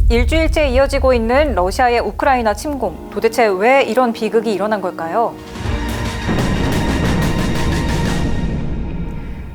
일주일째 이어지고 있는 러시아의 우크라이나 침공. 도대체 왜 이런 비극이 일어난 걸까요?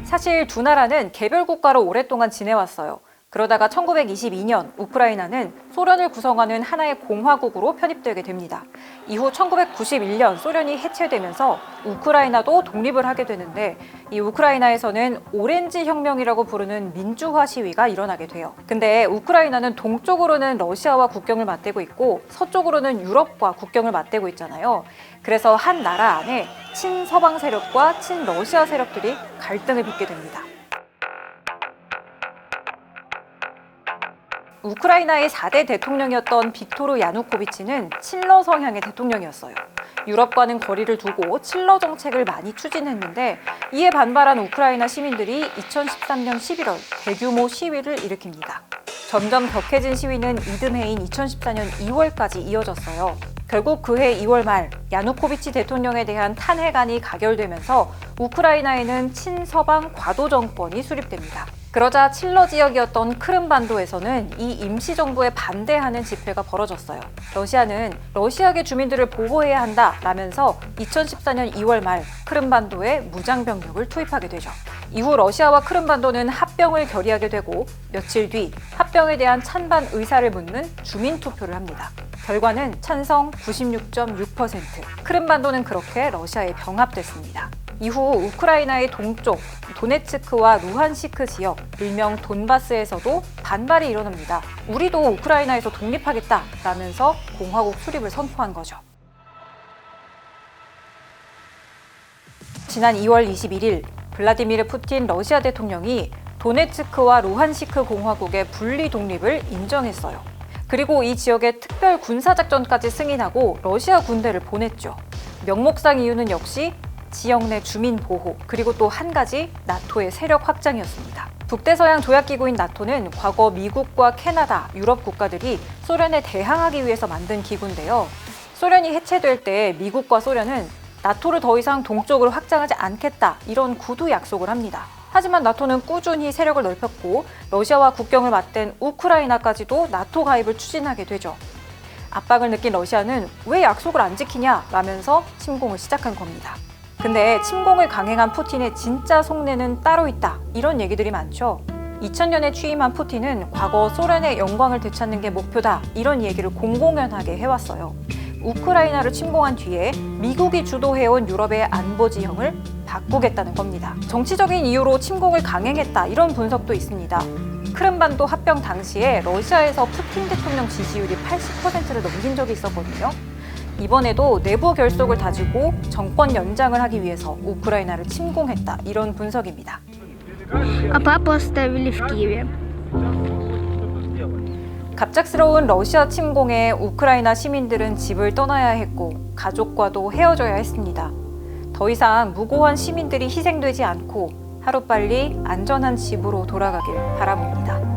사실 두 나라는 개별 국가로 오랫동안 지내왔어요. 그러다가 1922년 우크라이나는 소련을 구성하는 하나의 공화국으로 편입되게 됩니다. 이후 1991년 소련이 해체되면서 우크라이나도 독립을 하게 되는데 이 우크라이나에서는 오렌지 혁명이라고 부르는 민주화 시위가 일어나게 돼요. 근데 우크라이나는 동쪽으로는 러시아와 국경을 맞대고 있고 서쪽으로는 유럽과 국경을 맞대고 있잖아요. 그래서 한 나라 안에 친서방 세력과 친러시아 세력들이 갈등을 빚게 됩니다. 우크라이나의 4대 대통령이었던 빅토르 야누코비치는 친러 성향의 대통령이었어요. 유럽과는 거리를 두고 친러 정책을 많이 추진했는데 이에 반발한 우크라이나 시민들이 2013년 11월 대규모 시위를 일으킵니다. 점점 격해진 시위는 이듬해인 2014년 2월까지 이어졌어요. 결국 그해 2월 말 야누코비치 대통령에 대한 탄핵안이 가결되면서 우크라이나에는 친서방 과도 정권이 수립됩니다. 그러자 친러 지역이었던 크림반도에서는 이 임시정부에 반대하는 집회가 벌어졌어요. 러시아는 러시아계 주민들을 보호해야 한다라면서 2014년 2월 말 크림반도에 무장병력을 투입하게 되죠. 이후 러시아와 크림반도는 합병을 결의하게 되고 며칠 뒤 합병에 대한 찬반 의사를 묻는 주민투표를 합니다. 결과는 찬성 96.6%. 크림반도는 그렇게 러시아에 병합됐습니다. 이후 우크라이나의 동쪽 도네츠크와 루한시크 지역, 일명 돈바스에서도 반발이 일어납니다. 우리도 우크라이나에서 독립하겠다라면서 공화국 수립을 선포한 거죠. 지난 2월 21일 블라디미르 푸틴 러시아 대통령이 도네츠크와 루한시크 공화국의 분리 독립을 인정했어요. 그리고 이 지역에 특별 군사작전까지 승인하고 러시아 군대를 보냈죠. 명목상 이유는 역시 지역 내 주민 보호, 그리고 또 한 가지 나토의 세력 확장이었습니다. 북대서양 조약기구인 나토는 과거 미국과 캐나다, 유럽 국가들이 소련에 대항하기 위해서 만든 기구인데요. 소련이 해체될 때 미국과 소련은 나토를 더 이상 동쪽으로 확장하지 않겠다, 이런 구두 약속을 합니다. 하지만 나토는 꾸준히 세력을 넓혔고 러시아와 국경을 맞댄 우크라이나까지도 나토 가입을 추진하게 되죠. 압박을 느낀 러시아는 왜 약속을 안 지키냐 라면서 침공을 시작한 겁니다. 근데 침공을 강행한 푸틴의 진짜 속내는 따로 있다, 이런 얘기들이 많죠. 2000년에 취임한 푸틴은 과거 소련의 영광을 되찾는 게 목표다, 이런 얘기를 공공연하게 해왔어요. 우크라이나를 침공한 뒤에 미국이 주도해온 유럽의 안보 지형을 바꾸겠다는 겁니다. 정치적인 이유로 침공을 강행했다, 이런 분석도 있습니다. 크림반도 합병 당시에 러시아에서 푸틴 대통령 지지율이 80%를 넘긴 적이 있었거든요. 이번에도 내부 결속을 다지고 정권 연장을 하기 위해서 우크라이나를 침공했다, 이런 분석입니다. 갑작스러운 러시아 침공에 우크라이나 시민들은 집을 떠나야 했고 가족과도 헤어져야 했습니다. 더 이상 무고한 시민들이 희생되지 않고 하루빨리 안전한 집으로 돌아가길 바라봅니다.